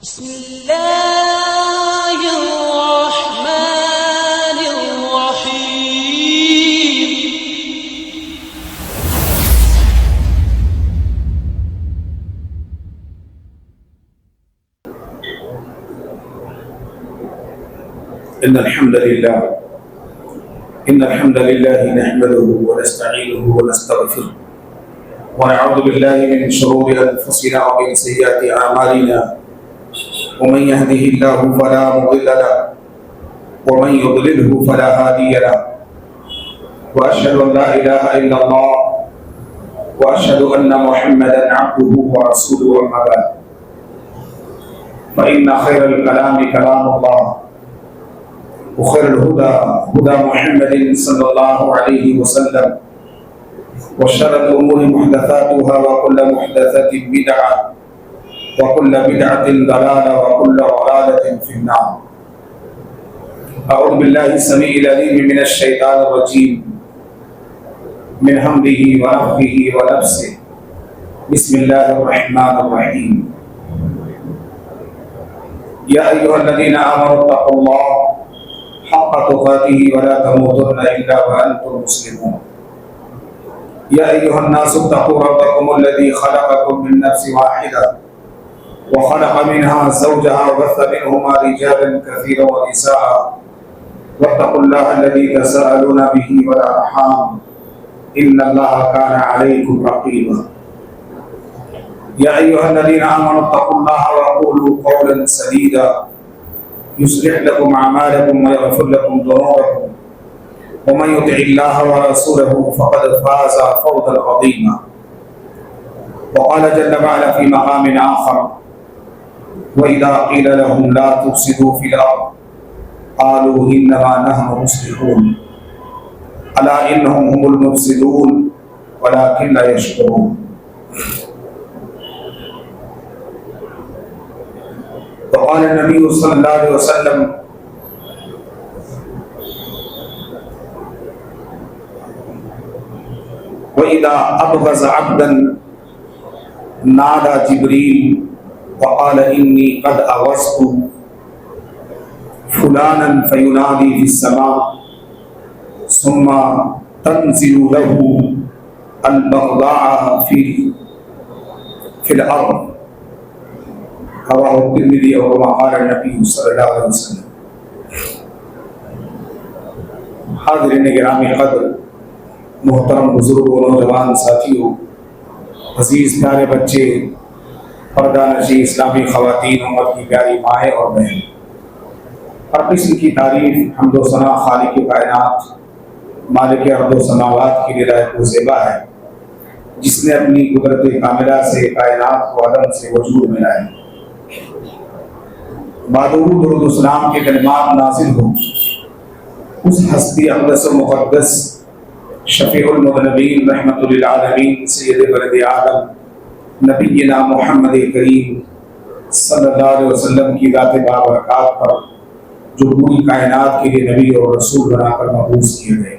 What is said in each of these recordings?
بسم اللہ الرحمن الرحیم۔ إن الحمد لله نحمده ونستعينه ونستغفره ونعوذ بالله من شرور أنفسنا ومن سيئات أعمالنا ومن يهده الله فلا مضل له ومن يضلله فلا هادي له وأشهد أن لا إله إلا الله وأشهد أن محمدا عبده ورسوله أما بعد فإن خير الكلام كلام الله وخير الهدى هدى محمد صلى الله عليه وسلم وشر الأمور محدثاتها وكل محدثة بدعة وكل بدعة ضلالة وكل ضلالة في النار. أعوذ بالله السميع العليم من الشيطان الرجيم من همزه ونفخه ونفسه. بسم الله الرحمن الرحيم. يا أيها الذين آمنوا اتقوا الله حق تقاته ولا تموتن إلا وأنتم مسلمون. يا أيها الناس اتقوا ربكم الذي خلقكم من نفس واحدة وخلق منها زوجها وبث منهما رجالا كثيرا ونساء واتقوا الله الذي تساءلون به والأرحام إن الله كان عليكم رقيبا. يا أيها الذين آمنوا اتقوا الله وقولوا قولا سديدا يصلح لكم أعمالكم ويغفر لكم ذنوبكم ومن يطع الله ورسوله فقد فاز فوزا عظيما. وقال جل وعلا في مقام آخر وإذا قيل لهم لا تفسدوا في الأرض قالوا إنما نحن مصلحون ألا إنهم هم المفسدون ولكن لا يشعرون. وقال النبي صلى الله عليه وسلم وإذا أبغض عبدا نادى جبريل وقال إني قد أغضت فلانا فينادي في السماء ثم تنزل له البغضاء في الأرض. رواه الترمذي وكما قال النبي صلی اللہ علیہ وسلم. حاضرین گرامی قدر، محترم بزرگوں، نوجوان ساتھیوں، عزیز پیارے بچے، پردہ نشین اسلامی خواتین، امت کی پیاری مائیں اور بہن، ہر قسم کی تعریف حمد و ثنا خالق کائنات مالک ارض و سماوات کی لیے لائق و زیبا ہے، جس نے اپنی قدرت کاملہ سے کائنات کو عدم سے وجود میں لائے. بادور درود و سلام کے کلمات نازل ہو اس ہستی اقدس و مقدس شفیع المذنبین رحمت للعالمین سید ولد آدم نبینا محمد کریم صلی اللہ علیہ وسلم کی ذات بابرکات پر، جو پوری کائنات کے لیے نبی اور رسول بنا کر مبعوث کیے گئے.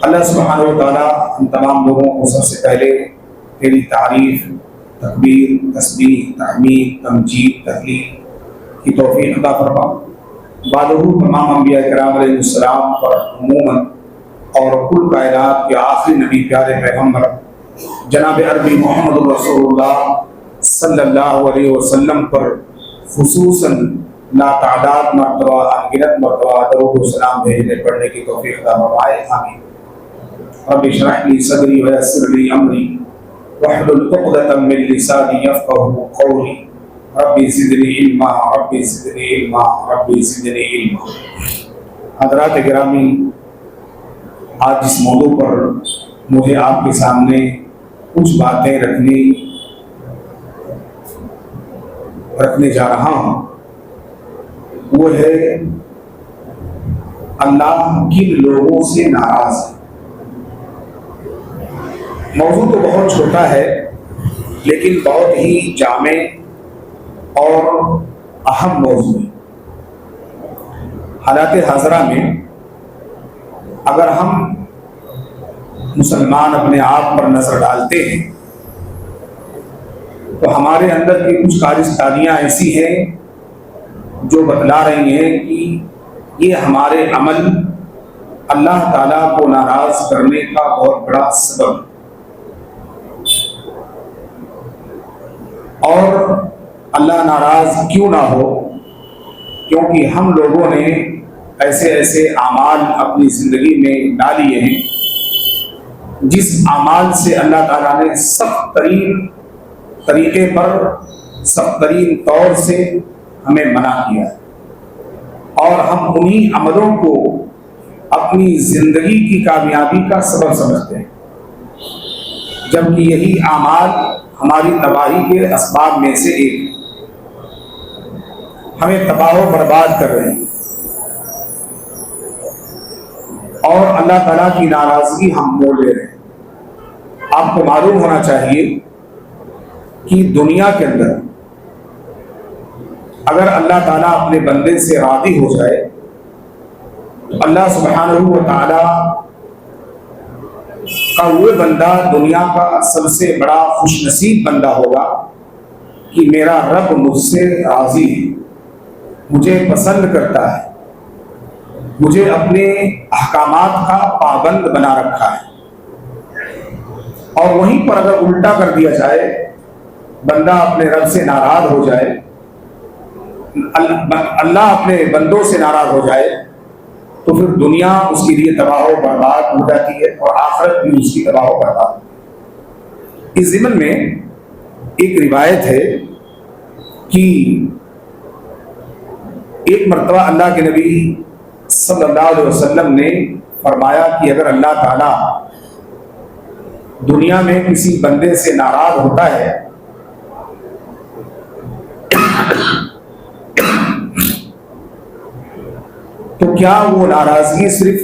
اللہ سبحانہ و تعالیٰ ہم تمام لوگوں کو سب سے پہلے تیری تعریف، تکبیر، تسبیح، تحمید، تمجید، تحلیل کی توفیق عطا فرما. بعدہو تمام انبیاء کرام علیہ السلام پر عموماً اور کل کائنات کے آخری نبی پیارے پیغمبر جناب عربی محمد رسول اللہ صلی اللہ علیہ وسلم پر خصوصاً ناتعداد مرتبہ، انگنت مرتبہ درود و سلام بھیجنے پڑھنے کی توفیق عطا فرمائے. آمین. رب اشرح لي صدري ويسر لي امري واحلل عقدة من لساني يفقهوا قولي ربي زدني علما ربي زدني علما ربي زدني علما. حضرات گرامی، آج جس موضوع پر مجھے آپ کے سامنے کچھ باتیں رکھنے جا رہا ہوں، وہ ہے اللہ کن لوگوں سے ناراض ہے. موضوع تو بہت چھوٹا ہے لیکن بہت ہی جامع اور اہم موضوع ہے. حالات حاضرہ میں اگر ہم مسلمان اپنے آپ پر نظر ڈالتے ہیں تو ہمارے اندر کی کچھ کارستانیاں ایسی ہیں جو بتلا رہی ہیں کہ یہ ہمارے عمل اللہ تعالیٰ کو ناراض کرنے کا بہت بڑا سبب، اور اللہ ناراض کیوں نہ ہو، کیونکہ ہم لوگوں نے ایسے ایسے اعمال اپنی زندگی میں ڈالیے ہیں جس اعمال سے اللہ تعالیٰ نے سخت ترین طریقے پر، سخت ترین طور سے ہمیں منع کیا ہے، اور ہم انہی عملوں کو اپنی زندگی کی کامیابی کا سبب سمجھتے ہیں، جبکہ یہی اعمال ہماری تباہی کے اسباب میں سے ایک ہے، ہمیں تباہ و برباد کر رہے ہیں، اور اللہ تعالیٰ کی ناراضگی ہم مول لے رہے ہیں۔ آپ کو معلوم ہونا چاہیے کہ دنیا کے اندر اگر اللہ تعالیٰ اپنے بندے سے راضی ہو جائے تو اللہ سبحانہ و تعالیٰ کا وہ بندہ دنیا کا سب سے بڑا خوش نصیب بندہ ہوگا کہ میرا رب مجھ سے راضی ہے، مجھے پسند کرتا ہے، مجھے اپنے احکامات کا پابند بنا رکھا ہے۔ اور وہیں پر اگر الٹا کر دیا جائے، بندہ اپنے رب سے ناراض ہو جائے، اللہ اپنے بندوں سے ناراض ہو جائے، تو پھر دنیا اس کے لیے تباہ و برباد ہو جاتی ہے، اور آخرت بھی اس کی تباہ و برباد۔ اس ضمن میں ایک روایت ہے کہ ایک مرتبہ اللہ کے نبی صلی اللہ علیہ وسلم نے فرمایا کہ اگر اللہ تعالیٰ دنیا میں کسی بندے سے ناراض ہوتا ہے تو کیا وہ ناراضگی صرف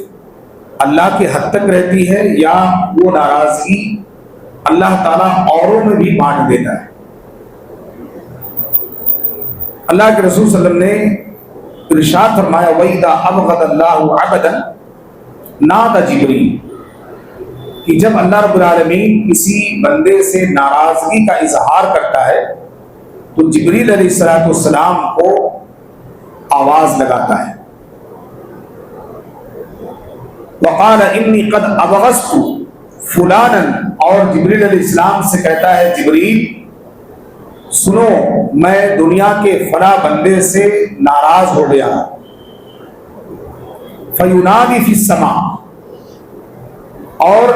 اللہ کے حد تک رہتی ہے، یا وہ ناراضگی اللہ تعالیٰ اوروں میں بھی بانٹ دیتا ہے؟ اللہ کے رسول صلی اللہ علیہ وسلم نے ارشاد فرمایا وَإِذَا أَبْغَضَ اللَّهُ عَبْدًا نَادَ جِبْرِيلَ، کہ جب اللہ رب العالمین کسی بندے سے ناراضگی کا اظہار کرتا ہے تو جبریل علیہ السلام کو آواز لگاتا ہے، وَقَالَ إِنِّي قَدْ أَبْغَضْتُ فُلَانًا، اور جبریل علیہ السلام سے کہتا ہے جبریل سنو میں دنیا کے فلاں بندے سے ناراض ہو گیا۔ فَيُنَادِي فِي السَّمَاءِ، اور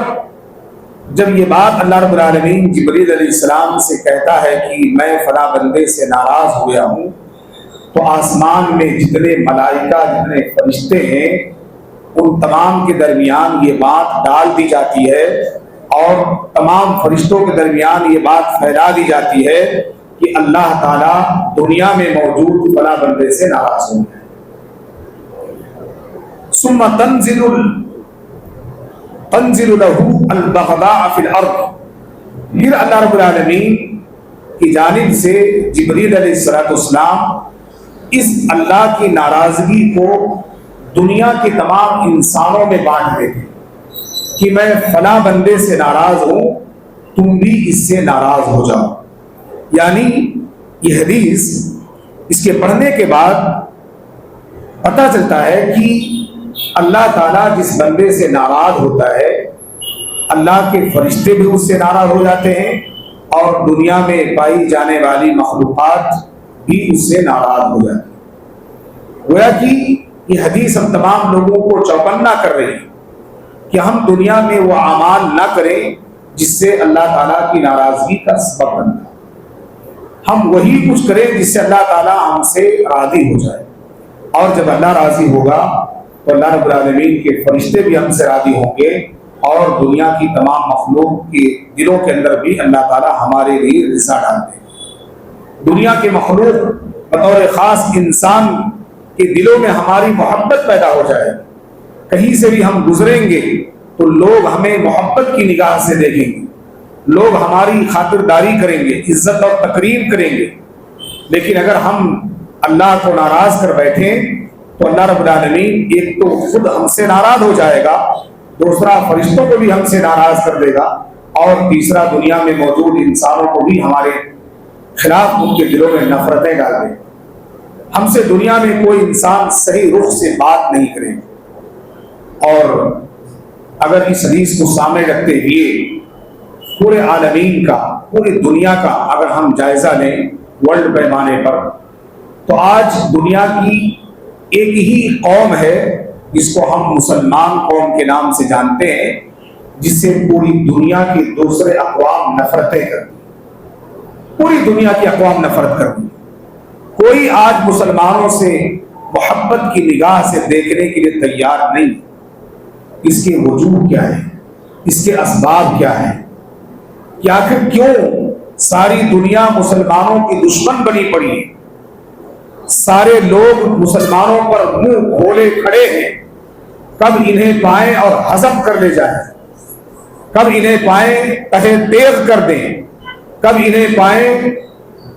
جب یہ بات اللہ رب العالمین جبریل علیہ السلام سے کہتا ہے کہ میں فلاں بندے سے ناراض ہو گیا ہوں، تو آسمان میں جتنے ملائکہ، جتنے فرشتے ہیں، ان تمام کے درمیان یہ بات ڈال دی جاتی ہے، اور تمام فرشتوں کے درمیان یہ بات پھیلا دی جاتی ہے کہ اللہ تعالیٰ دنیا میں موجود فلاں بندے سے ناراض ہوں گے۔ ثم تنزل له البغضاء فی الارض، پھر اللہ رب العالمین کی جانب سے جبریل علیہ السلام اس اللہ کی ناراضگی کو دنیا کے تمام انسانوں میں بانٹ دیتے کہ میں فلاں بندے سے ناراض ہوں، تم بھی اس سے ناراض ہو جاؤ۔ یعنی یہ حدیث اس کے پڑھنے کے بعد پتہ چلتا ہے کہ اللہ تعالیٰ جس بندے سے ناراض ہوتا ہے، اللہ کے فرشتے بھی اس سے ناراض ہو جاتے ہیں، اور دنیا میں پائی جانے والی مخلوقات بھی اس سے ناراض ہو جاتی ہیں۔ گویا کہ یہ حدیث ہم تمام لوگوں کو چوکنا کر رہی ہے کہ ہم دنیا میں وہ اعمال نہ کریں جس سے اللہ تعالیٰ کی ناراضگی کا سبب بنتا ہے، ہم وہی کچھ کریں جس سے اللہ تعالیٰ ہم سے راضی ہو جائے، اور جب اللہ راضی ہوگا تو اللہ رب العالمین کے فرشتے بھی ہم سے راضی ہوں گے، اور دنیا کی تمام مخلوق کے دلوں کے اندر بھی اللہ تعالیٰ ہمارے لیے رضا ڈال دے۔ دنیا کے مخلوق بطور خاص انسان کے دلوں میں ہماری محبت پیدا ہو جائے، کہیں سے بھی ہم گزریں گے تو لوگ ہمیں محبت کی نگاہ سے دیکھیں گے، لوگ ہماری خاطرداری کریں گے، عزت اور تکریم کریں گے۔ لیکن اگر ہم اللہ کو ناراض کر بیٹھیں تو اللہ رب العالمین ایک تو خود ہم سے ناراض ہو جائے گا، دوسرا فرشتوں کو بھی ہم سے ناراض کر دے گا، اور تیسرا دنیا میں موجود انسانوں کو بھی ہمارے خلاف ان کے دلوں میں نفرتیں ڈال دیں. ہم سے دنیا میں کوئی انسان صحیح رخ سے بات نہیں کرے. اور اگر اس حدیث کو سامنے رکھتے ہوئے پورے عالمین کا، پوری دنیا کا اگر ہم جائزہ لیں ورلڈ پیمانے پر، تو آج دنیا کی ایک ہی قوم ہے جس کو ہم مسلمان قوم کے نام سے جانتے ہیں، جس سے پوری دنیا کی دوسرے اقوام نفرتیں کرتی. پوری دنیا کی اقوام نفرت کرتی. کوئی آج مسلمانوں سے محبت کی نگاہ سے دیکھنے کے لیے تیار نہیں. اس کے وجوہ کیا ہے؟ اس کے اسباب کیا ہیں؟ کہ آخر کیوں ساری دنیا مسلمانوں کی دشمن بنی پڑی ہے؟ سارے لوگ مسلمانوں پر منہ کھولے کھڑے ہیں. کب انہیں پائیں اور ہضم کر لے جائیں، کب انہیں پائیں تہے تیغ کر دیں، کب انہیں پائیں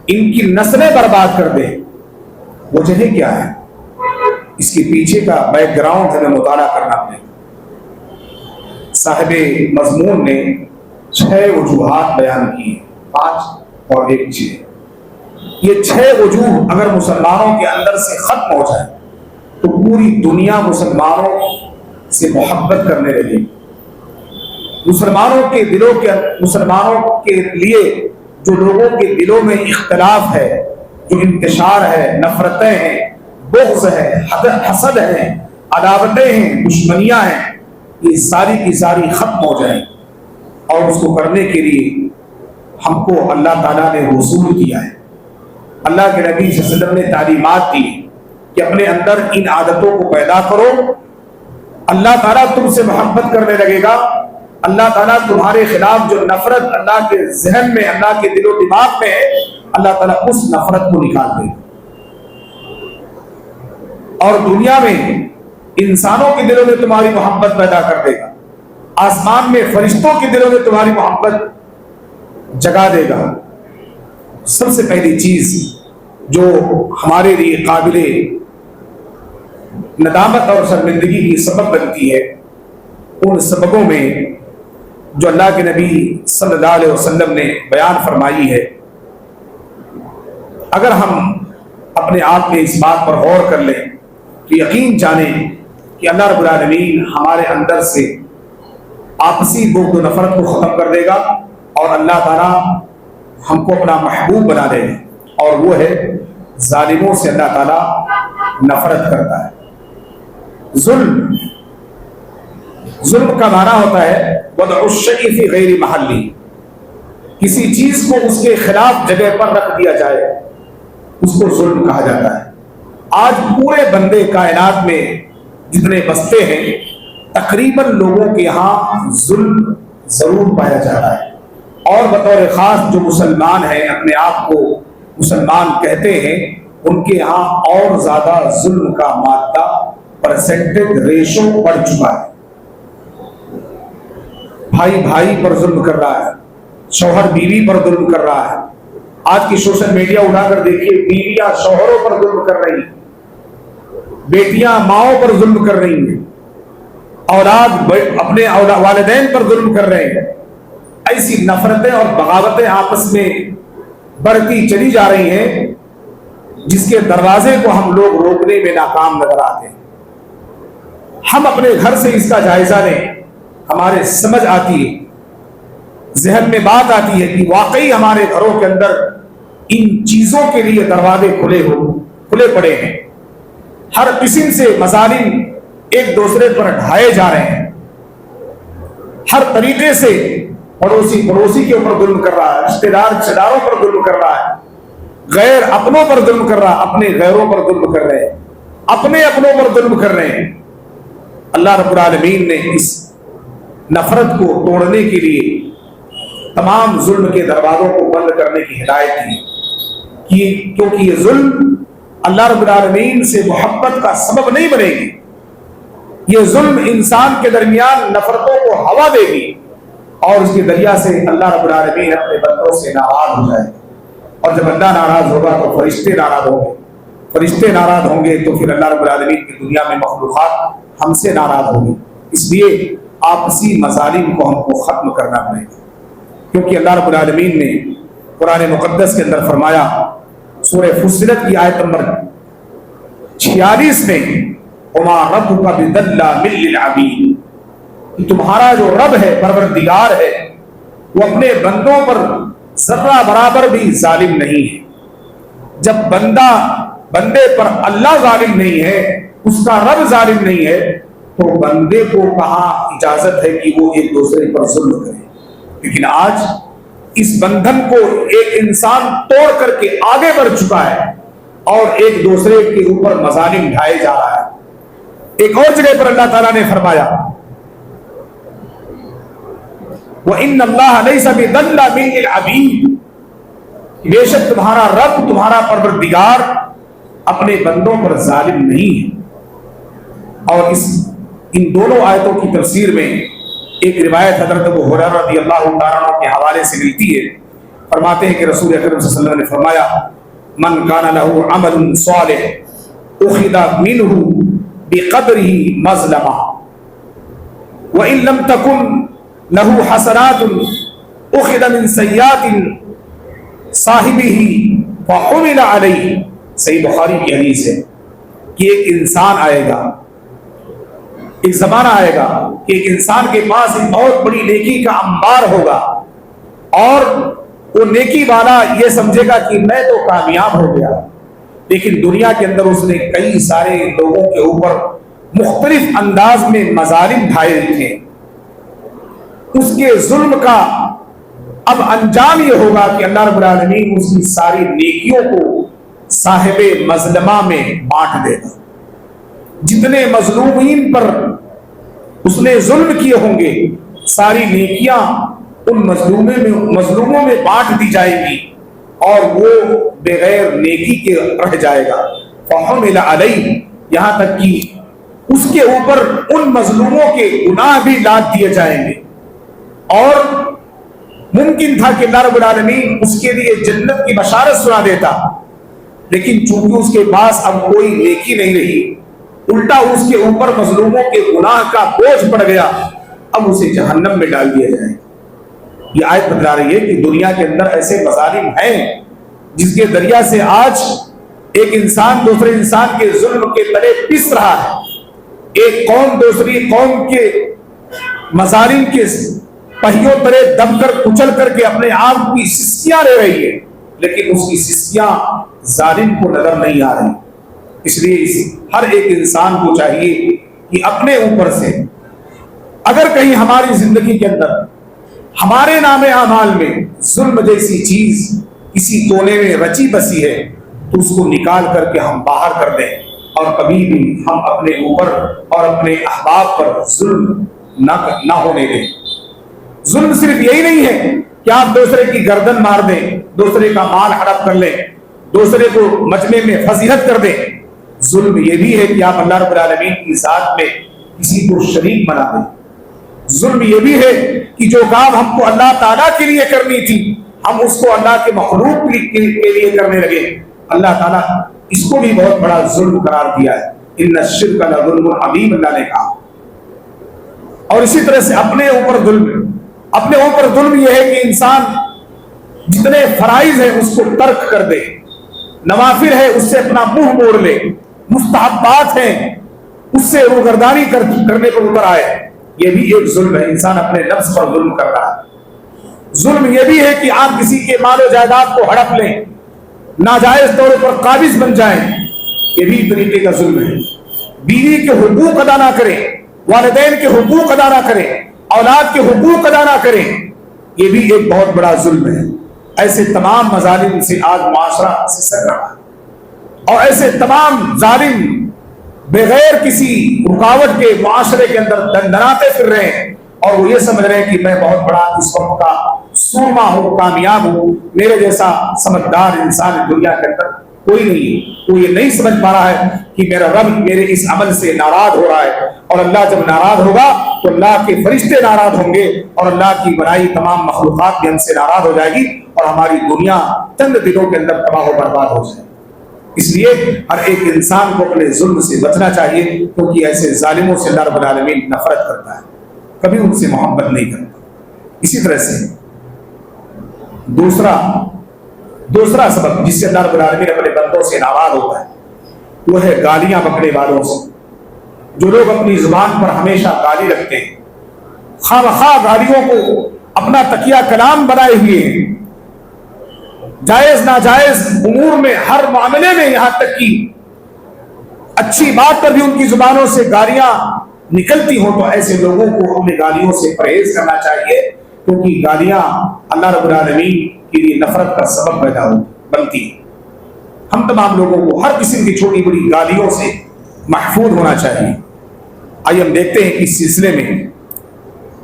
ان کی نسلیں برباد کر دیں. وجہ کیا ہے؟ اس کے پیچھے کا بیک گراؤنڈ ہمیں مطالعہ کرنا پڑے. صاحب مضمون نے 6 وجوہات بیان کی، 5 اور 1 6. یہ 6 وجوہ اگر مسلمانوں کے اندر سے ختم ہو جائے تو پوری دنیا مسلمانوں سے محبت کرنے لگے. مسلمانوں کے لیے جو لوگوں کے دلوں میں اختلاف ہے، جو انتشار ہے، نفرتیں ہیں، بغض ہے، حسد ہے، عداوتیں ہیں، دشمنیاں ہیں، یہ ساری کی ساری ختم ہو جائیں. اور اس کو کرنے کے لیے ہم کو اللہ تعالیٰ نے رسول کیا ہے. اللہ کے نبی صلی اللہ علیہ وسلم نے تعلیمات دی کہ اپنے اندر ان عادتوں کو پیدا کرو. اللہ تعالیٰ تم سے محبت کرنے لگے گا. اللہ تعالیٰ تمہارے خلاف جو نفرت اللہ کے ذہن میں، اللہ کے دل و دماغ میں ہے، اللہ تعالیٰ اس نفرت کو نکال دے گا. اور دنیا میں انسانوں کے دلوں میں تمہاری محبت پیدا کر دے گا. آسمان میں فرشتوں کے دلوں میں تمہاری محبت جگا دے گا. سب سے پہلی چیز جو ہمارے لیے قابل ندامت اور شرمندگی کی سبب بنتی ہے، ان سببوں میں جو اللہ کے نبی صلی اللہ علیہ وسلم نے بیان فرمائی ہے، اگر ہم اپنے آپ میں اس بات پر غور کر لیں تو یقین جانیں کہ اللہ رب العالمین ہمارے اندر سے آپسی بغض و نفرت کو ختم کر دے گا، اور اللہ تعالیٰ ہم کو اپنا محبوب بنا دے گا. اور وہ ہے ظالموں سے اللہ تعالیٰ نفرت کرتا ہے. ظلم کا معنی ہوتا ہے وضع الشیء فی غیر محلی. کسی چیز کو اس کے خلاف جگہ پر رکھ دیا جائے، اس کو ظلم کہا جاتا ہے. آج پورے بندے کائنات میں جتنے بستے ہیں، تقریباً لوگوں کے یہاں ظلم ضرور پایا جاتا ہے. اور بطور خاص جو مسلمان ہیں، اپنے آپ کو مسلمان کہتے ہیں، ان کے یہاں اور زیادہ ظلم کا مادہ پرسنٹیج ریشو بڑھ چکا ہے. بھائی بھائی پر ظلم کر رہا ہے، شوہر بیوی پر ظلم کر رہا ہے. آج کی سوشل میڈیا اٹھا کر دیکھیے، بیویاں شوہروں پر ظلم کر رہی ہیں، بیٹیاں ماؤں پر ظلم کر رہی ہیں، اولاد اپنے والدین پر ظلم کر رہے ہیں. ایسی نفرتیں اور بغاوتیں آپس میں بڑھتی چلی جا رہی ہیں، جس کے دروازے کو ہم لوگ روکنے میں ناکام نظر آتے ہیں. ہم اپنے گھر سے اس کا جائزہ لیں، ہمارے سمجھ آتی ہے، ذہن میں بات آتی ہے کہ واقعی ہمارے گھروں کے اندر ان چیزوں کے لیے دروازے کھلے پڑے ہیں. ہر قسم سے مظالم ایک دوسرے پر ڈھائے جا رہے ہیں. ہر طریقے سے پڑوسی کے اوپر ظلم کر رہا ہے، رشتے داروں پر ظلم کر رہا ہے، غیر اپنوں پر ظلم کر رہا ہے، اپنے غیروں پر ظلم کر رہے ہیں، اپنے اپنوں پر ظلم کر رہے ہیں. اللہ رب العالمین نے اس نفرت کو توڑنے کے لیے تمام ظلم کے دروازوں کو بند کرنے کی ہدایت دی، کیونکہ یہ ظلم اللہ رب العالمین سے محبت کا سبب نہیں بنے گی. یہ ظلم انسان کے درمیان نفرتوں کو ہوا دے گی، اور اس کے ذریعہ سے اللہ رب العالمین اپنے بندوں سے ناراض ہو جائے. اور جب اللہ ناراض ہوگا تو فرشتے ناراض ہوں گے، فرشتے ناراض ہوں گے تو پھر اللہ رب العالمین کی دنیا میں مخلوقات ہم سے ناراض ہوں گی. اس لیے آپسی مظالم کو ہم کو ختم کرنا پڑے گا، کیونکہ اللہ رب العالمین نے قرآن مقدس کے اندر فرمایا سورہ فصلت کی آیت نمبر 46 میں وما ربک بظلام للعبید، تمہارا جو رب ہے پروردگار ہے وہ اپنے بندوں پر ذرہ برابر بھی ظالم نہیں ہے۔ جب بندے پر اللہ ظالم نہیں ہے، اس کا رب ظالم نہیں ہے، تو بندے کو کہاں اجازت ہے کہ وہ ایک دوسرے پر ظلم کرے۔ لیکن آج اس بندھن کو ایک انسان توڑ کر کے آگے بڑھ چکا ہے اور ایک دوسرے کے اوپر مظالم ڈھائے جا رہا ہے۔ ایک اور جگہ پر اللہ تعالیٰ نے فرمایا وَإِنَّ اللَّهَ لَيْسَ بِظَلَّامٍ لِلْعَبِيدِ، بے شک تمہارا رب، تمہارا پروردگار اپنے بندوں پر ظالم نہیں ہے۔ اور ان دونوں آیتوں کی تفسیر میں ایک روایت حضرت ابو ہریرہ رضی اللہ تعالیٰ عنہ کے حوالے سے ملتی ہے۔ فرماتے ہیں کہ رسول اکرم صلی اللہ علیہ وسلم نے فرمایا من کان لہ عمل صالح اخذ منہ بقدرہ مظلمہ وان لم تکن لہ حسنات اخذ من سیئات صاحبہ فحمل علیہ۔ صحیح بخاری کی حدیث ہے کہ ایک انسان آئے گا، ایک زمانہ آئے گا کہ ایک انسان کے پاس ایک بہت بڑی نیکی کا انبار ہوگا اور وہ نیکی والا یہ سمجھے گا کہ میں تو کامیاب ہو گیا، لیکن دنیا کے اندر اس نے کئی سارے لوگوں کے اوپر مختلف انداز میں مظالم ڈھائے تھے۔ اس کے ظلم کا اب انجام یہ ہوگا کہ اللہ رب العالمین اس کی ساری نیکیوں کو صاحب مظلمہ میں بانٹ دے گا۔ جتنے مظلومین پر اس نے ظلم کیے ہوں گے ساری نیکیاں ان مظلوموں میں بانٹ دی جائے گی اور وہ بغیر نیکی کے رہ جائے گا۔ فحمل علیہ، یہاں تک کہ اس کے اوپر ان مظلوموں کے گناہ بھی لاد دیے جائیں گے۔ اور ممکن تھا کہ اللہ رب العالمین اس کے لیے جنت کی بشارت سنا دیتا، لیکن چونکہ اس کے پاس اب کوئی نیکی نہیں رہی، الٹا اس کے اوپر مظلوموں کے گناہ کا بوجھ پڑ گیا، اب اسے جہنم میں ڈال دیا جائے۔ یہ آیت بتلا رہی ہے کہ دنیا کے اندر ایسے مظالم ہیں جس کے ذریعہ سے آج ایک انسان دوسرے انسان کے ظلم کے تلے پس رہا ہے، ایک قوم دوسری قوم کے مظالم کے پہیوں تلے دب کر کچل کر کے اپنے آپ کی سسکیاں لے رہی ہے، لیکن اس کی سسکیاں ظالم کو نظر نہیں آ رہی۔ اس لیے ہر ایک انسان کو چاہیے کہ اپنے اوپر سے اگر کہیں ہماری زندگی کے اندر ہمارے نام اعمال میں ظلم جیسی چیز کسی کونے میں رچی بسی ہے تو اس کو نکال کر کے ہم باہر کر دیں اور کبھی بھی ہم اپنے اوپر اور اپنے احباب پر ظلم نہ ہونے دیں۔ ظلم صرف یہی نہیں ہے کہ آپ دوسرے کی گردن مار دیں، دوسرے کا مال ہڑپ کر لیں، دوسرے کو مجمع میں فضیحت کر دیں۔ ظلم یہ بھی ہے کہ آپ اللہ رب العالمین کی ذات میں کسی کو شریک بنا دیں۔ ظلم یہ بھی ہے کہ جو کام ہم کو اللہ تعالیٰ کے لیے کرنی تھی ہم اس کو اللہ کے مخلوق کے لیے کرنے لگے۔ اللہ تعالیٰ اس کو بھی بہت بڑا ظلم قرار دیا ہے۔ ان الشرک لظلم عظیم، اللہ نے کہا۔ اور اسی طرح سے اپنے اوپر ظلم یہ ہے کہ انسان جتنے فرائض ہیں اس کو ترک کر دے، نوافل ہے اس سے اپنا منہ موڑ لے، مستحبات ہیں اس سے روگردانی کرنے پر اتر آئے۔ یہ بھی ایک ظلم ہے، انسان اپنے نفس پر ظلم کر رہا ہے۔ ظلم یہ بھی ہے کہ آپ کسی کے مال و جائیداد کو ہڑپ لیں، ناجائز طور پر قابض بن جائیں، یہ بھی طریقے کا ظلم ہے۔ بیوی کے حقوق ادا نہ کریں، والدین کے حقوق ادا نہ کریں، اولاد کے حقوق ادا نہ کریں، یہ بھی ایک بہت بڑا ظلم ہے۔ ایسے تمام مظالم سے آج معاشرہ سسک رہا ہے اور ایسے تمام ظالم بغیر کسی رکاوٹ کے معاشرے کے اندر دندناتے پھر رہے ہیں اور وہ یہ سمجھ رہے ہیں کہ میں بہت بڑا اس وقت کا سورما ہوں، کامیاب ہوں، میرے جیسا سمجھدار انسان دنیا کے اندر کوئی نہیں۔ وہ یہ نہیں سمجھ پا رہا ہے کہ میرا رب میرے اس عمل سے ناراض ہو رہا ہے، اور اللہ جب ناراض ہوگا تو اللہ کے فرشتے ناراض ہوں گے اور اللہ کی بنائی تمام مخلوقات بھی ہم سے ناراض ہو جائے گی اور ہماری دنیا چند دنوں کے اندر تباہ و برباد ہو جائے گی۔ اس لیے ہر ایک انسان کو اپنے ظلم سے بچنا چاہیے، کیونکہ ایسے ظالموں سے اللہ رب العالمین نفرت کرتا ہے، کبھی ان سے محبت نہیں کرتا۔ اسی طرح سے دوسرا دوسرا سبب جس سے اللہ رب العالمین اپنے بندوں سے ناراض ہوتا ہے وہ ہے گالیاں بکنے والوں سے. جو لوگ اپنی زبان پر ہمیشہ گالی رکھتے ہیں، خواہ بخواہ گالیوں کو اپنا تکیہ کلام بنائے ہوئے ہیں، جائز ناجائز امور میں، ہر معاملے میں، یہاں تک کہ اچھی بات پر بھی ان کی زبانوں سے گالیاں نکلتی ہوں، تو ایسے لوگوں کو اپنی گالیوں سے پرہیز کرنا چاہیے، کیونکہ گالیاں اللہ رب العالمین کے لیے نفرت کا سبب پیدا بنتی ہے. ہم تمام لوگوں کو ہر قسم کی چھوٹی بڑی گالیوں سے محفوظ ہونا چاہیے. آئیے ہم دیکھتے ہیں کہ اس سلسلے میں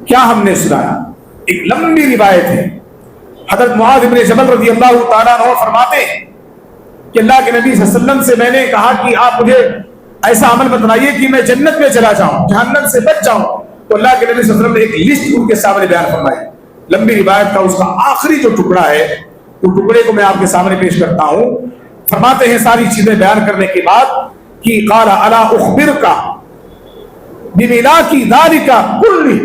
کیا ہم نے سنا. ایک لمبی روایت ہے. حضرت معاذ بن جبل رضی اللہ تعالیٰ عنہ فرماتے ہیں کہ اللہ کے نبی صلی اللہ علیہ وسلم سے میں نے کہا کہ آپ مجھے ایسا عمل بتلائیے کہ میں جنت میں چلا جاؤں، جہنم سے بچ جاؤں. تو اللہ کے نبی صلی اللہ علیہ وسلم نے ایک لسٹ ان کے سامنے بیان فرمائی. لمبی روایت کا اس کا آخری جو ٹکڑا ہے اس ٹکڑے کو میں آپ کے سامنے پیش کرتا ہوں. فرماتے ہیں ساری چیزیں بیان کرنے کے بعد کہ قال الا اخبرک بملاک ذلک کلہ،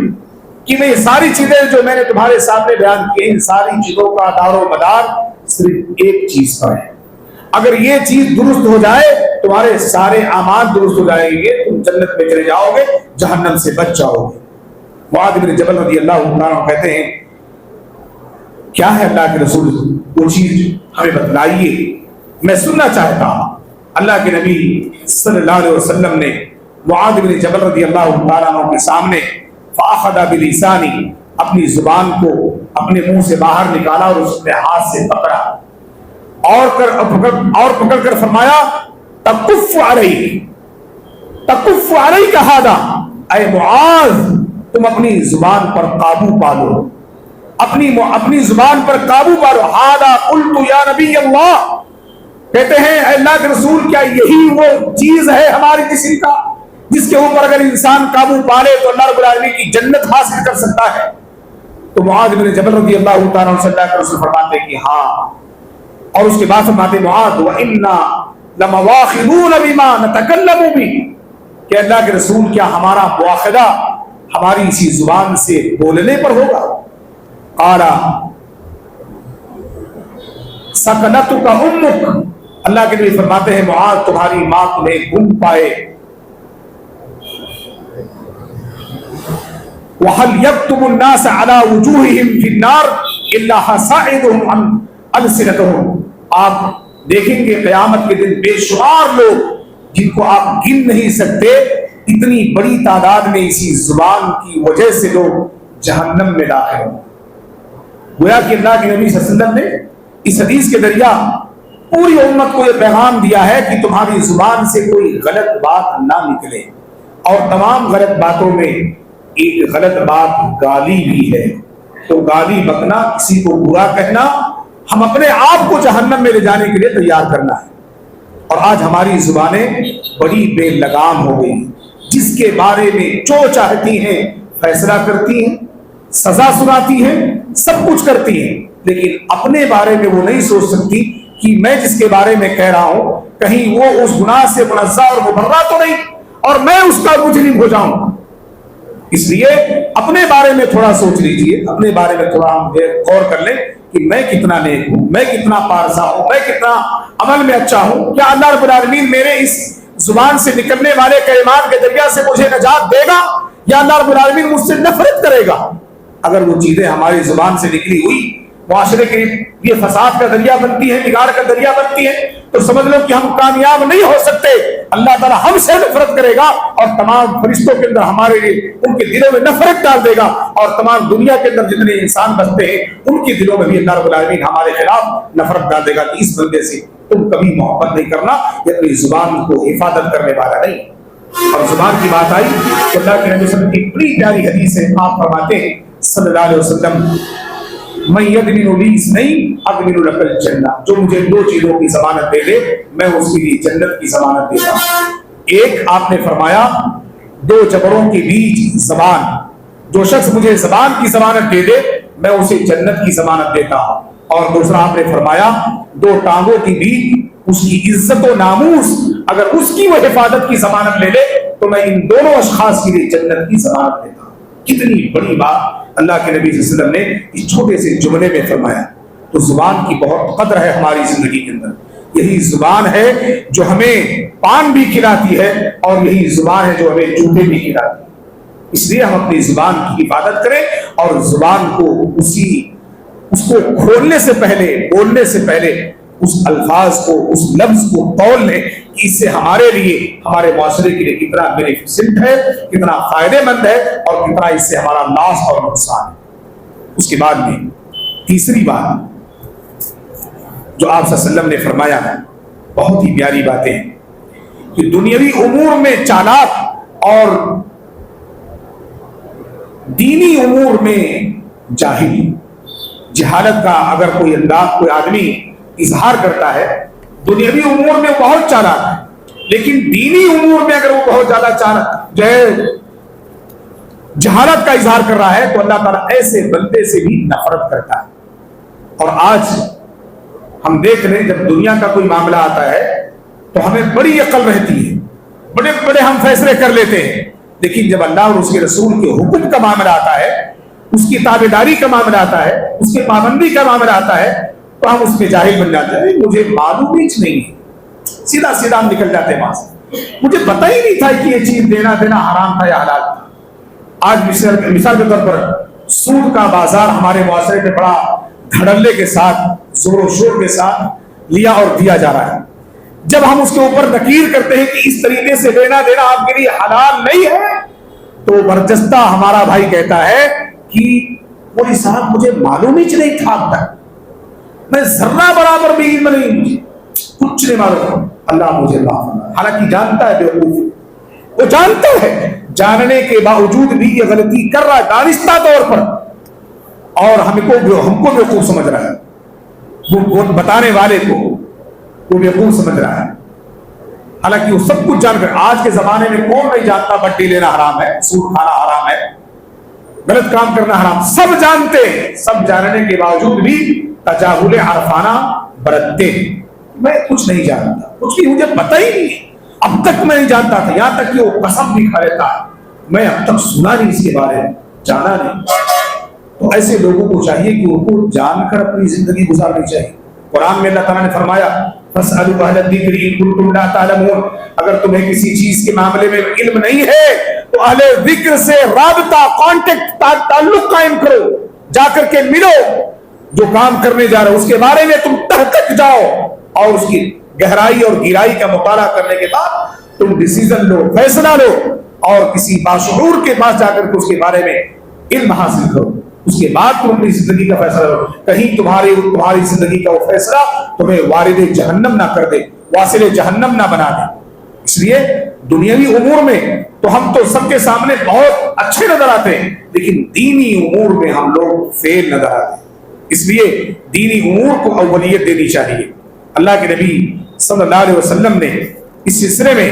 کہ میں یہ ساری چیزیں جو میں نے تمہارے سامنے بیان کی ان ساری چیزوں کا دار و مدار صرف ایک چیز پر ہے. اگر یہ چیز درست ہو جائے تمہارے سارے اعمال درست ہو جائیں گے، تم جنت میں چلے جاؤ گے، جہنم سے بچ جاؤ گے. معاذ بن جبل رضی اللہ عنہ کہتے ہیں کیا ہے اللہ کے رسول، وہ چیز ہمیں بتلائیے، میں سننا چاہتا ہوں. اللہ کے نبی صلی اللہ علیہ وسلم نے معاذ بن جبل رضی اللہ تعالیٰ عنہ کے سامنے فاخذ بلسانی، اپنی زبان کو اپنے منہ سے باہر نکالا اور اس نے ہاتھ سے پکڑا اور پکڑ کر فرمایا تکف علیک ھذا، اے معاذ تم اپنی زبان پر قابو پا لو، اپنی زبان پر قابو پا لو. ھذا قلت یا نبی اللہ، کہتے ہیں اے اللہ کے رسول کیا یہی وہ چیز ہے ہمارے جسم کا جس کے اوپر اگر انسان قابو پالے تو اللہ رب العالمین کی جنت حاصل کر سکتا ہے؟ تو معاذ بن جبل رضی اللہ تعالیٰ عنہ سے اللہ کے رسول فرماتے کہ ہاں، اور اس کے بعد فرماتے معاذ وَإِنَّا لَمَوَاخِذُونَ بِمَا نَتَكَلَّمُ بِهِ، کہ اللہ کے رسول کیا ہمارا مواخذہ ہماری اسی زبان سے بولنے پر ہوگا؟ قَالَ سَكَلَتُكَ أُمُّكَ، اللہ کے نبی فرماتے ہیں معاذ تمہاری ماں تمہیں گم پائے. وَهَلْ يَكْتُبُ النَّاسَ عَلَى وُجُوهِهِمْ فِي النَّارِ إِلَّا حَصَائِدُهُمْ أَلْسِنَتُهُمْ، آپ دیکھیں گے قیامت کے دن بے شمار لوگ جن کو آپ گن نہیں سکتے، اتنی بڑی تعداد میں اسی زبان کی وجہ سے لوگ جہنم میں داخل ہوں. گویا کہ اللہ کے نبی صلی اللہ علیہ وسلم نے اس حدیث کے ذریعہ پوری امت کو یہ پیغام دیا ہے کہ تمہاری زبان سے کوئی غلط بات نہ نکلے، اور تمام غلط باتوں میں ایک غلط بات گالی بھی ہے. تو گالی بکنا، کسی کو برا کہنا، ہم اپنے آپ کو جہنم میں لے جانے کے لیے تیار کرنا ہے. اور آج ہماری زبانیں بڑی بے لگام ہو گئی، جس کے بارے میں جو چاہتی ہیں فیصلہ کرتی ہیں، سزا سناتی ہیں، سب کچھ کرتی ہیں، لیکن اپنے بارے میں وہ نہیں سوچ سکتی کہ میں جس کے بارے میں کہہ رہا ہوں کہیں وہ اس گناہ سے منزہ اور مبرہ تو نہیں اور میں اس کا مجرم ہو جاؤں. اس لیے اپنے بارے میں تھوڑا سوچ لیجئے، اپنے بارے میں تھوڑا ہم غور کر لیں کہ میں کتنا نیک ہوں، میں کتنا پارسا ہوں، میں کتنا عمل میں اچھا ہوں. کیا اللہ رب العالمین میرے اس زبان سے نکلنے والے کلمات کے ذریعہ سے مجھے نجات دے گا، یا اللہ رب العالمین مجھ سے نفرت کرے گا؟ اگر وہ چیزیں ہماری زبان سے نکلی ہوئی معاشرے کے یہ فساد کا ذریعہ بنتی ہے، بگاڑ کا ذریعہ بنتی ہے، تو سمجھ لو کہ ہم کامیاب نہیں ہو سکتے. اللہ تعالیٰ ہم سے نفرت کرے گا اور تمام فرشتوں کے اندر ہمارے لیے ان کے دلوں میں نفرت ڈال دے گا، اور تمام دنیا کے اندر جتنے انسان بستے ہیں ان کے دلوں میں بھی اللہ رب العالمین ہمارے خلاف نفرت ڈال دے گا کہ اس بندے سے تم کبھی محبت نہیں کرنا، یہ اپنی زبان کو حفاظت کرنے والا نہیں. اور زبان کی بات آئی تو اللہ کے نبی صلی اللہ علیہ وسلم کی بڑی پیاری حدیث ہے. آپ فرماتے ہیں صلی اللہ علیہ وسلم میں یدمن لی اثنین اضمن لک الجنہ، جو مجھے دو چیزوں کی ضمانت دے دے میں اس کے لیے جنت کی ضمانت دیتا ہوں. ایک آپ نے فرمایا دو جبروں کے بیچ زبان، جو شخص مجھے زبان کی ضمانت دے دے میں اسے جنت کی ضمانت دیتا ہوں. اور دوسرا آپ نے فرمایا دو ٹانگوں کے بیچ اس کی عزت و ناموس، اگر اس کی وہ حفاظت کی ضمانت لے لے تو میں ان دونوں اشخاص کے لیے جنت کی ضمانت دیتا ہوں. کتنی بڑی بات اللہ کے نبی صلی اللہ علیہ وسلم نے اس چھوٹے سے جملے میں فرمایا. تو زبان کی بہت قدر ہے ہماری زندگی کے اندر۔ یہی زبان ہے جو ہمیں پان بھی کھلاتی ہے، اور یہی زبان ہے جو ہمیں جوتے بھی کھلاتی ہے۔ اس لیے ہم اپنی زبان کی حفاظت کریں، اور زبان کو اس کو کھولنے سے پہلے، بولنے سے پہلے اس الفاظ کو، اس لفظ کو تول لیں کہ اس سے ہمارے لیے، ہمارے معاشرے کے لیے کتنا بینیفیشنٹ ہے، کتنا فائدے مند ہے، اور کتنا اس سے ہمارا لاس اور نقصان ہے۔ اس کے بعد میں تیسری بات جو آپ صلی اللہ علیہ وسلم نے فرمایا ہے، بہت ہی پیاری باتیں ہیں کہ دنیاوی امور میں چالاک اور دینی امور میں جاہل۔ جہالت کا اگر کوئی آدمی اظہار کرتا ہے، دنیاوی امور میں بہت چالاک ہے، لیکن دینی امور میں اگر وہ بہت زیادہ چالاک جو ہے جہالت کا اظہار کر رہا ہے، تو اللہ تعالیٰ ایسے بندے سے بھی نفرت کرتا ہے۔ اور آج ہم دیکھ رہے ہیں جب دنیا کا کوئی معاملہ آتا ہے تو ہمیں بڑی عقل رہتی ہے، بڑے بڑے ہم فیصلے کر لیتے ہیں، لیکن جب اللہ اور اس کے رسول کے حکم کا معاملہ آتا ہے، اس کی تابعداری کا معاملہ آتا ہے، اس کے پابندی کا معاملہ آتا ہے، تو ہم اس میں جاہل بن جاتے ہیں۔ مجھے معلوم ہی نہیں ہے، سیدھا سیدھا ہم نکل جاتے ہیں وہاں سے، مجھے پتہ ہی نہیں تھا کہ یہ چیز دینا حرام تھا یا حلال تھا۔ آج مثال کے طور پر سود کا بازار ہمارے معاشرے میں بڑا دھڑلے کے ساتھ، زور و شور کے ساتھ لیا اور دیا جا رہا ہے۔ جب ہم اس کے اوپر نکیر کرتے ہیں کہ اس طریقے سے لینا دینا آپ کے لیے حلال نہیں ہے، تو برجستہ ہمارا بھائی کہتا ہے کہ مولوی صاحب مجھے معلوم ہی نہیں تھا اب تک، میں ذرہ برابر بھی علم نہیں، مجھے کچھ نہیں معلوم، اللہ مجھے معاف فرمائے۔ حالانکہ جانتا ہے بیوقوف، وہ جانتا ہے، جاننے کے باوجود بھی یہ غلطی کر رہا ہے دانستہ طور پر، اور ہم کو بیوقوف سمجھ رہا ہے، وہ بتانے والے کو وہ بیوقوف سمجھ رہا ہے، حالانکہ وہ سب کچھ جان کر۔ آج کے زمانے میں کون نہیں جانتا بٹی لینا حرام ہے، سود کھانا حرام ہے، غلط کام کرنا حرام، سب جانتے ہیں، سب جاننے کے باوجود بھی تجاہل عرفانہ برتتے ہیں۔ میں کچھ نہیں جانتا، کچھ بھی مجھے پتہ ہی نہیں، اب تک میں نہیں جانتا تھا، یہاں تک کہ وہ قسم بھی کھا لیتا ہے، میں اب تک سنا نہیں اس کے بارے میں، جانا نہیں۔ تو ایسے لوگوں کو چاہیے کہ ان کو جان کر اپنی زندگی گزارنی چاہیے۔ قرآن میں اللہ تعالیٰ نے فرمایا فَاسْأَلُوا أَهْلَ الذِّكْرِ إِن كُنتُمْ لَا تَعْلَمُونَ، اگر تمہیں کسی چیز کے معاملے میں علم نہیں ہے تو اہل ذکر سے رابطہ، کانٹیکٹ، تعلق قائم کرو، جا کر کے ملو، جو کام کرنے جا رہے ہو اس کے بارے میں تم تحقیق جاؤ، اور اس کی گہرائی اور گہرائی کا مطالعہ کرنے کے بعد تم ڈیسیزن لو، فیصلہ لو، اور کسی باشعور کے پاس جا کر کے اس کے بارے میں علم حاصل کرو، اس کے بعد تم اپنی زندگی کا فیصلہ کرو۔ کہیں تمہاری زندگی کا وہ فیصلہ تمہیں وارد جہنم نہ کر دے، واصل جہنم نہ بنا دے۔ اس لیے دنیاوی امور میں تو ہم تو سب کے سامنے بہت اچھے نظر آتے ہیں، لیکن دینی امور میں ہم لوگ فیل نظر آتے ہیں۔ اس لیے دینی امور کو اولیت دینی چاہیے۔ اللہ کے نبی صلی اللہ علیہ وسلم نے اس سلسلے میں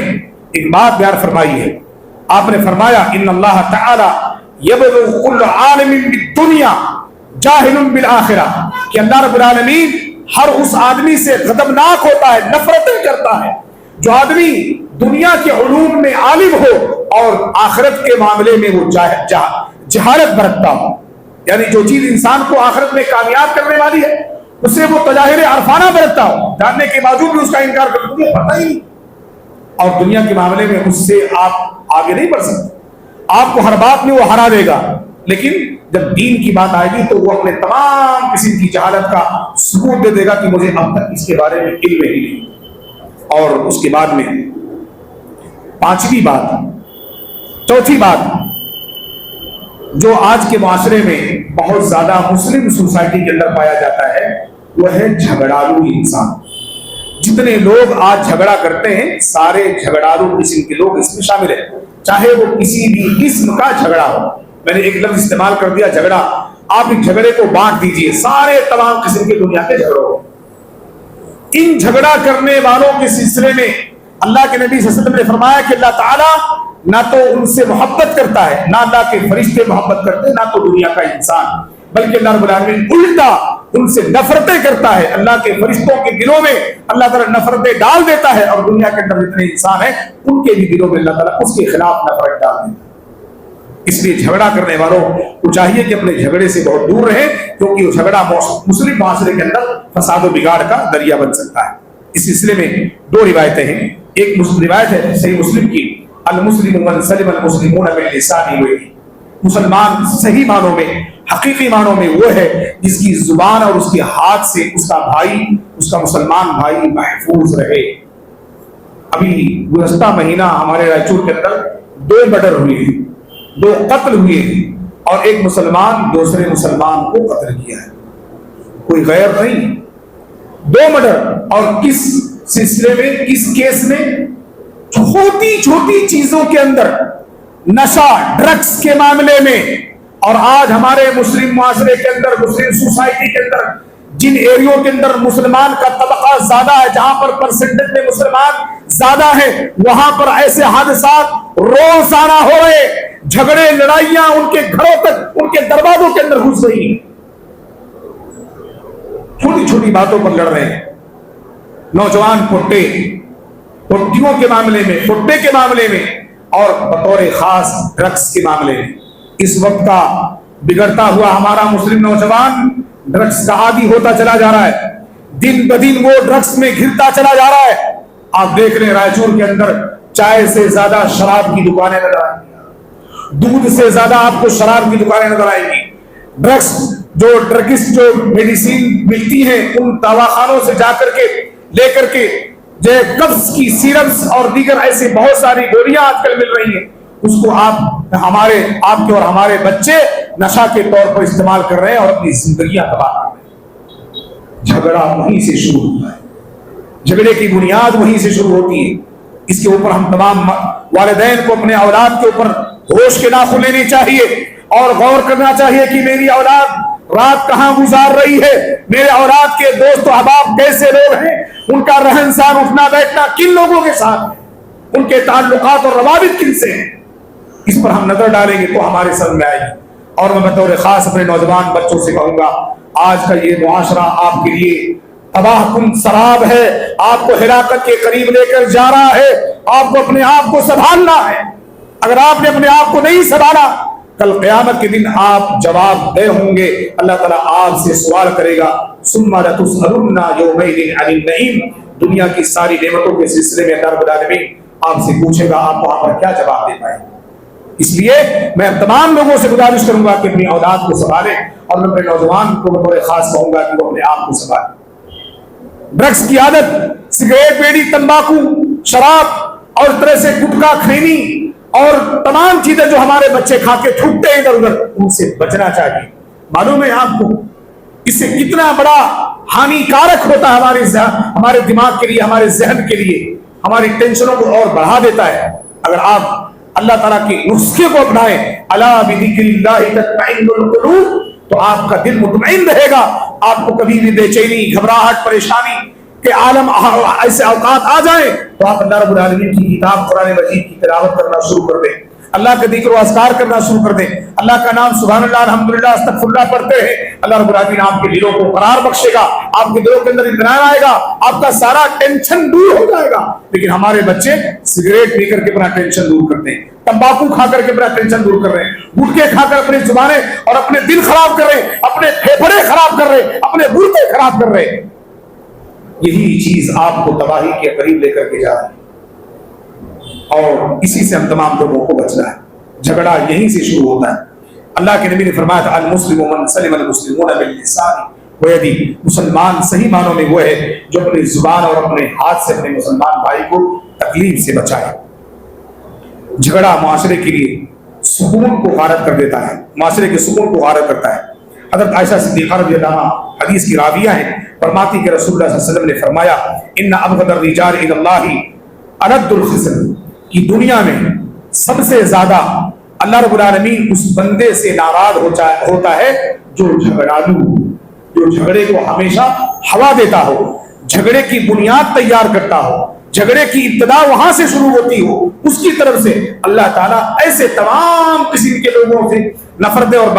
ایک بات بیان فرمائی ہے۔ آپ نے فرمایا ان اللہ تعالی یبلغ کل عالم بالدنیا جاہل بالآخرہ، کہ اللہ رب العالمین ہر اس آدمی سے غضبناک ہوتا ہے، نفرتیں کرتا ہے جو آدمی دنیا کے علوم میں عالم ہو اور آخرت کے معاملے میں وہ جہالت برتتا ہو۔ یعنی جو چیز انسان کو آخرت میں کامیاب کرنے والی ہے اسے وہ تجاہل عرفانہ برتتا ہو، جاننے کے باوجود بھی اس کا انکار کرتا، مجھے پتہ ہی نہیں، اور دنیا کے معاملے میں اس سے آپ آگے نہیں بڑھ سکتے، آپ کو ہر بات میں وہ ہرا دے گا، لیکن جب دین کی بات آئے گی تو وہ اپنے تمام قسم کی جہالت کا ثبوت دے دے گا کہ مجھے اب تک اس کے بارے میں علم ہی نہیں۔ اور اس کے بعد میں چوتھی بات جو آج کے معاشرے میں بہت زیادہ مسلم سوسائٹی کے اندر پایا جاتا ہے وہ ہے جھگڑالو انسان۔ جتنے لوگ آج جھگڑا کرتے ہیں سارے جھگڑالو قسم کے لوگ اس میں شامل ہیں، چاہے وہ کسی بھی قسم کا جھگڑا ہو۔ میں نے ایک لفظ استعمال کر دیا جھگڑا، آپ اس جھگڑے کو بانٹ دیجئے، سارے تمام قسم کے دنیا کے جھگڑوں۔ ان جھگڑا کرنے والوں کے سلسلے میں اللہ کے نبی صلی اللہ علیہ وسلم نے فرمایا کہ اللہ تعالیٰ نہ تو ان سے محبت کرتا ہے، نہ اللہ کے فرشتے محبت کرتے، نہ تو دنیا کا انسان، بلکہ اللہ رب العالمین الٹا ان سے نفرتیں کرتا ہے۔ اللہ کے فرشتوں کے دلوں میں اللہ تعالیٰ نفرتیں ڈال دیتا ہے، اور دنیا کے اندر جتنے انسان ہیں ان کے بھی دلوں میں اللہ تعالیٰ اس کے خلاف نفرت ڈال دیتا ہے۔ اس لیے جھگڑا کرنے والوں کو چاہیے کہ اپنے جھگڑے سے بہت دور رہیں، کیونکہ وہ جھگڑا مسلم معاشرے کے اندر فساد و بگاڑ کا ذریعہ بن سکتا ہے۔ اس سلسلے میں دو روایتیں ہیں۔ ایک روایت ہے صحیح مسلم کی، المسلم من سلم المسلمون من لسانه ویدیہ، مسلمان صحیح معنوں میں، حقیقی معنوں میں وہ ہے جس کی زبان اور اس کے ہاتھ سے اس کا بھائی، اس کا مسلمان بھائی محفوظ رہے۔ ابھی گزشتہ مہینہ ہمارے رائچور کے اندر 2 مرڈر ہوئے ہیں، 2 قتل ہوئے ہیں، اور ایک مسلمان دوسرے مسلمان کو قتل کیا ہے، کوئی غیر نہیں۔ 2 مرڈر، اور کس سلسلے میں، کس کیس میں؟ چھوٹی چھوٹی چیزوں کے اندر، نشہ، ڈرگس کے معاملے میں۔ اور آج ہمارے مسلم معاشرے کے اندر، مسلم سوسائٹی کے اندر، جن ایریوں کے اندر مسلمان کا طبقہ زیادہ ہے، جہاں پر پرسنٹیج میں مسلمان زیادہ ہیں، وہاں پر ایسے حادثات روزانہ ہو رہے، جھگڑے، لڑائیاں ان کے گھروں تک، ان کے دروازوں کے اندر گھس رہی ہیں، چھوٹی چھوٹی باتوں پر لڑ رہے ہیں۔ نوجوان پٹیوں کے معاملے میں، پٹے کے معاملے میں، اور بطور خاص ڈرگس کے معاملے میں۔ اس وقت کا بگڑتا ہوا ہمارا مسلم نوجوان ڈرگس کا عادی ہوتا چلا جا رہا ہے، دن بدن وہ ڈرگس میں گرتا چلا جا رہا ہے۔ آپ دیکھ رہے ہیں رائچور کے اندر چائے سے زیادہ شراب کی دکانیں نظر آئیں گی، دودھ سے زیادہ آپ کو شراب کی دکانیں نظر آئیں گی۔ ڈرگس جو میڈیسین ملتی ہیں، ان دواخانوں سے جا کر کے لے کر کے جو قبض کی سیرپس اور دیگر ایسے بہت ساری گولیاں آج کل مل رہی ہیں، اس کو آپ کے اور ہمارے بچے نشہ کے طور پر استعمال کر رہے ہیں اور اپنی زندگیاں تباہ کر رہے ہیں۔ جھگڑا وہیں سے شروع ہوتا ہے، جھگڑے کی بنیاد وہیں سے شروع ہوتی ہے۔ اس کے اوپر ہم تمام والدین کو اپنے اولاد کے اوپر ہوش کے ناخن لینے چاہیے اور غور کرنا چاہیے کہ میری اولاد رات کہاں گزار رہی ہے، میرے اولاد کے دوست و احباب کیسے لوگ ہیں، ان کا رہن سہن، اٹھنا بیٹھنا کن لوگوں کے ساتھ ہے، ان کے تعلقات اور روابط کن سے ہیں۔ اس پر ہم نظر ڈالیں گے تو ہمارے سمجھ میں آئے گی۔ اور میں بطور خاص اپنے نوجوان بچوں سے کہوں گا، آج کا یہ معاشرہ آپ کے لیے تباہ کن سراب ہے، آپ کو ہلاکت کے قریب لے کر جا رہا ہے۔ آپ کو اپنے آپ کو سنبھالنا ہے۔ اگر آپ نے اپنے آپ کو نہیں سنبھالا، کل قیامت کے دن آپ جواب دہ ہوں گے، اللہ تعالیٰ آپ سے سوال کرے گا، ثم لتسألن یومئذ عن النعیم، دنیا کی ساری نعمتوں کے سلسلے میں اللہ رب العالمین آپ سے پوچھے گا، آپ وہاں پر کیا جواب دے پائیں۔ اس لیے میں تمام لوگوں سے گزارش کروں گا کہ اپنی اولاد کو سنبھالیں، اور میں اپنے نوجوان کو بطور خاص کہوں گا کہ وہ اپنے آپ کو سنبھالیں۔ ڈرگس کی عادت، سگریٹ، بیڑی، تمباکو، شراب اور اس طرح سے گٹکا، کھینی اور تمام چیزیں جو ہمارے بچے کھا کے تھوکتے ہیں ادھر ادھر، ان سے بچنا چاہیے۔ معلوم ہے آپ کو اس سے کتنا بڑا ہانی کارک ہوتا ہے ہمارے دماغ کے لیے، ہمارے ذہن کے لیے، ہماری ٹینشنوں کو اور بڑھا دیتا ہے۔ اگر آپ اللہ تعالیٰ کے نسخے کو اپنائیں، الا بذکر اللہ تطمئن القلوب، تو آپ کا دل مطمئن رہے گا، آپ کو کبھی بھی بے چینی، گھبراہٹ، پریشانی کے عالم ایسے اوقات آ جائیں تو آپ اللہ رب العالمین کی کتاب قرآن مجید کی تلاوت کرنا شروع کر دیں، اللہ کا ذکر و اذکار کرنا شروع کر دیں، اللہ کا نام سبحان اللہ، الحمدللہ، استغفر اللہ پڑھتے ہیں، اللہ رب العالمین آپ کے دلوں کو قرار بخشے گا، آپ کے دلوں کے اندر اطمینان آئے گا، آپ کا سارا ٹینشن دور ہو جائے گا۔ لیکن ہمارے بچے سگریٹ پی کر کے اپنا ٹینشن دور کرتے ہیں، تمباکو کھا کر کے اپنا ٹینشن دور کر رہے ہیں، گٹکے کھا کر اپنی زبانیں اور اپنے دل خراب کر رہے ہیں، اپنے پھیپھڑے خراب کر رہے ہیں، اپنے گردے خراب کر رہے ہیں۔ یہی چیز آپ کو تباہی کے قریب لے کر کے جا رہی ہے، اور اسی سے ہم تمام لوگوں کو بچنا ہے۔ جھگڑا یہیں سے شروع ہوتا ہے۔ اللہ کے نبی نے فرمایا تھا، المسلم من سلم المسلمون من لسانه ویدیہ، مسلمان صحیح معنوں میں وہ ہے جو اپنی زبان اور اپنے ہاتھ سے اپنے مسلمان بھائی کو تکلیف سے بچائے۔ جھگڑا معاشرے کے لیے سکون کو غارت کر دیتا ہے، معاشرے کے سکون کو غارت کرتا ہے۔ حضرت عائشہ صدیقہ رضی اللہ عنہا حدیث کی راویہ ہیں، فرماتی کہ رسول اللہ صلی اللہ علیہ وسلم نے فرمایا، ان ابغض الرجال الی اللہ الد الخصم، کی دنیا میں سب سے زیادہ اللہ رب العالمین اس بندے سے ناراض ہوتا ہے جو جھگڑالو، جو جھگڑے کو ہمیشہ ہوا دیتا ہو، جھگڑے کی بنیاد تیار کرتا ہو، جھگڑے کی ابتدا وہاں سے شروع ہوتی ہو، اس کی طرف سے اللہ تعالیٰ ایسے تمام قسم کے لوگوں سے نفرت اور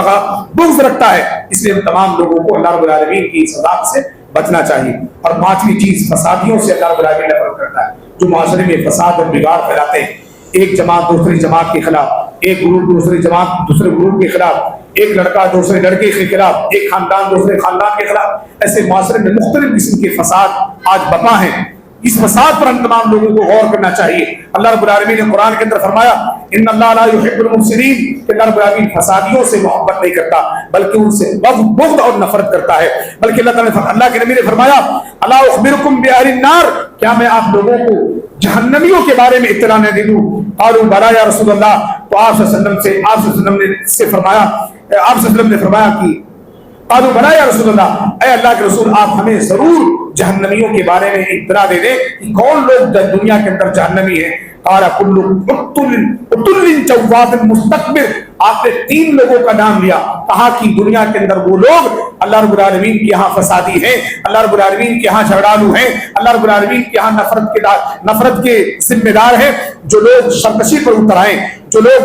بغض رکھتا ہے۔ اس لیے ہم تمام لوگوں کو اللہ رب العالمین کی سزا سے بچنا چاہیے۔ اور پانچویں چیز، فسادیوں سے اللہ رب العالمین نفرت کرتا ہے، جو معاشرے میں فساد اور بگاڑ پھیلاتے ہیں، ایک جماعت دوسری جماعت کے خلاف، ایک گروپ دوسری جماعت دوسرے گروپ کے خلاف، ایک لڑکا دوسرے لڑکے کے خلاف، ایک خاندان دوسرے خاندان کے خلاف، ایسے معاشرے میں مختلف قسم کے فساد آج بپا ہیں. اس فساد پر ہم تمام لوگوں کو غور کرنا چاہیے. اللہ رب العالمین نے قرآن کے اندر فرمایا ان اللہ لا يحب المفسدین، کہ اللہ رب العالمین فسادیوں سے محبت نہیں کرتا بلکہ ان سے بغض اور نفرت کرتا ہے. بلکہ اللہ کے نبی نے فرمایا الا اخبرکم باہل النار، کیا میں آپ لوگوں کو جہنمیوں کے بارے میں اطلاع نہ دے دوں؟ قالوا بلا یا رسول اللہ. تو آپ صلی اللہ علیہ وسلم نے فرمایا کہ قالوا بلا یا رسول اللہ، اے اللہ کے رسول آپ ہمیں ضرور جہنمیوں کے بارے میں اطلاع دے دیں کہ کون لوگ دنیا کے اندر جہنمی ہیں. قال كل قتل جواد مستكبر، آپ نے 3 لوگوں کا نام لیا، کہا کہ دنیا کے اندر وہ لوگ اللہ رب العالمین کے ہاں فسادی ہیں، اللہ رب العالمین کے ہاں جھگڑالو ہیں، اللہ رب العالمین کے ہاں نفرت کے ذمہ دار ہیں، جو لوگ سرکشی پر اتر آئے، جو لوگ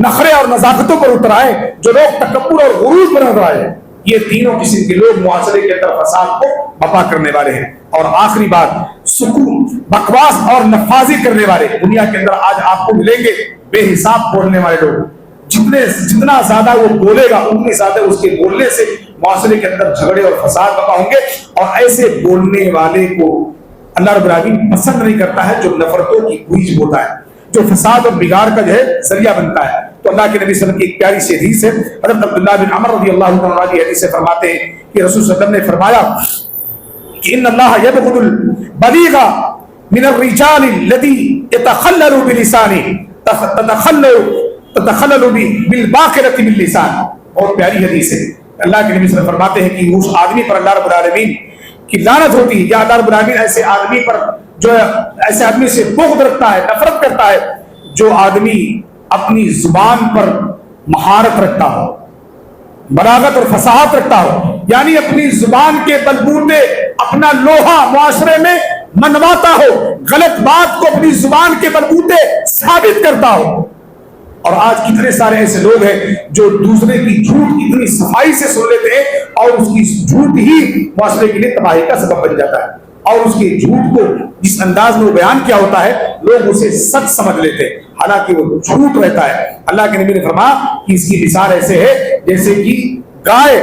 نخرے اور نزاکتوں پر اتر آئے، جو لوگ تکبر اور غرور پر اتر آئے. یہ تینوں قسم کے لوگ معاشرے کے اندر فساد کو بپا کرنے والے ہیں. اور آخری بات، سکون، بکواس اور نفاذی کرنے والے دنیا کے اندر آج آپ کو ملیں گے. بے حساب بولنے والے لوگ، جتنا زیادہ وہ بولے گا اتنی زیادہ اس کے بولنے سے معاشرے کے اندر جھگڑے اور فساد بپا ہوں گے. اور ایسے بولنے والے کو اللہ رب العالمین پسند نہیں کرتا ہے جو نفرتوں کی بیج بوتا ہے، جو فساد اور بگاڑ کا جو ہے ذریعہ بنتا ہے. تو اللہ کے نبی صلی اللہ علیہ وسلم کی ایک پیاری سی حدیث ہے، حضرت عبداللہ بن عمر رضی اللہ عنہ کی حدیث سے فرماتے ہیں کہ رسول صلی اللہ علیہ وسلم نے فرمایا کہ ان اللہ یبغض البلیغ من الرجال الذي يتخلل بلسانه تتخلل بالباقرة باللسان. اور پیاری حدیث ہے. اللہ کے نبی صلی اللہ علیہ وسلم فرماتے ہیں کہ اس آدمی پر اللہ رب العالمین کی لعنت ہوتی ہے، یا اللہ رب العالمین ایسے آدمی پر جو ایسے آدمی سے بغض رکھتا ہے، نفرت کرتا ہے، جو آدمی اپنی زبان پر مہارت رکھتا ہو، بلاغت اور فصاحت رکھتا ہو، یعنی اپنی زبان کے بلبوتے اپنا لوہا معاشرے میں منواتا ہو، غلط بات کو اپنی زبان کے بلبوتے ثابت کرتا ہو. اور آج کتنے سارے ایسے لوگ ہیں جو دوسرے کی جھوٹ اتنی صفائی سے سن لیتے ہیں اور اس کی جھوٹ ہی معاشرے کے لیے تباہی کا سبب بن جاتا ہے. اور اس کے جھوٹ کو جس انداز میں وہ بیان کیا ہوتا ہے لوگ اسے سچ سمجھ لیتے ہیں، حالانکہ وہ جھوٹ رہتا ہے. اللہ کے نبی نے فرمایا کہ اس کی مثال ایسے ہے جیسے کہ گائے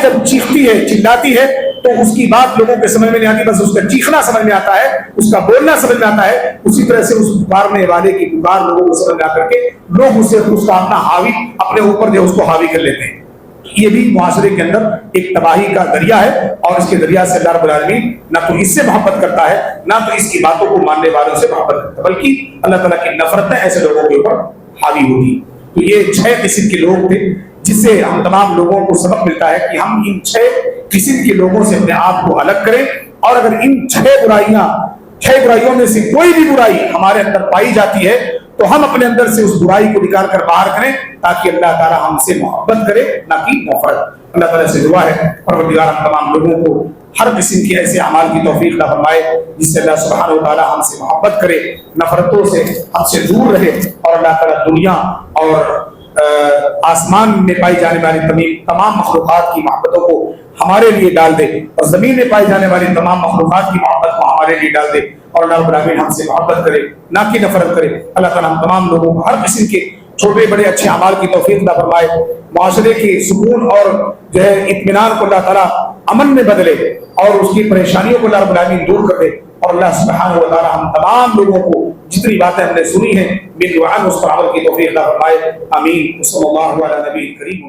جب چیختی ہے، چلاتی ہے، تو اس کی بات لوگوں کے سمجھ میں نہیں آتی، بس اس کا چیخنا سمجھ میں آتا ہے، اس کا بولنا سمجھ میں آتا ہے. اسی طرح سے اس پکارنے والے کی پکار لوگوں کو سمجھ میں آ کر کے لوگ اسے اس کا اپنا حاوی اپنے اوپر جو اس کو حاوی کر لیتے ہیں. یہ بھی معاشرے کے اندر ایک تباہی کا ذریعہ ہے. اور اس کے ذریعہ سے اللہ رب العالمین نہ تو اس سے محبت کرتا ہے، نہ تو اس کی باتوں کو ماننے والوں سے محبت کرتا ہے، بلکہ اللہ تعالیٰ کی نفرتیں ایسے لوگوں کے اوپر حاوی ہوتی. تو یہ 6 قسم کے لوگ تھے جس سے ہم تمام لوگوں کو سبق ملتا ہے کہ ہم ان 6 قسم کے لوگوں سے اپنے آپ کو الگ کریں. اور اگر ان 6 برائیوں میں سے کوئی بھی برائی ہمارے اندر پائی جاتی ہے تو ہم اپنے اندر سے اس برائی کو نکال کر باہر کریں تاکہ اللہ تعالیٰ ہم سے محبت کرے نہ کہ نفرت. اللہ تعالیٰ سے دعا ہے پروردگار ہم تمام لوگوں کو ہر قسم کے ایسے اعمال کی توفیق عطا فرمائے جس سے اللہ سبحانہ و تعالیٰ ہم سے محبت کرے، نفرتوں سے ہم سے دور رہے، اور اللہ تعالیٰ دنیا اور آسمان میں پائی جانے والی تمام مخلوقات کی محبتوں کو ہمارے لیے ڈال دے، اور زمین میں پائی جانے والی تمام مخلوقات کی محبت کو ہمارے لیے ڈال دے، اور اللہ رب العالمین ہم سے محبت کرے نہ کہ نفرت کرے. اللہ تعالیٰ ہم تمام لوگوں کو ہر قسم کے چھوٹے بڑے اچھے اعمال کی توفیق عطا فرمائے، معاشرے کی سکون اور جو ہے اطمینان کو اللہ تعالیٰ امن میں بدلے، اور اس کی پریشانیوں کو اللہ رب العالمین دور کر دے. اور اللہ سبحانہ و تعالیٰ ہم تمام لوگوں کو جتنی باتیں ہم نے سنی ہیں بالدعاء اس پر عمل کی توفیق عطا فرمائے. آمین. صلی اللہ علیہ نبی کریم.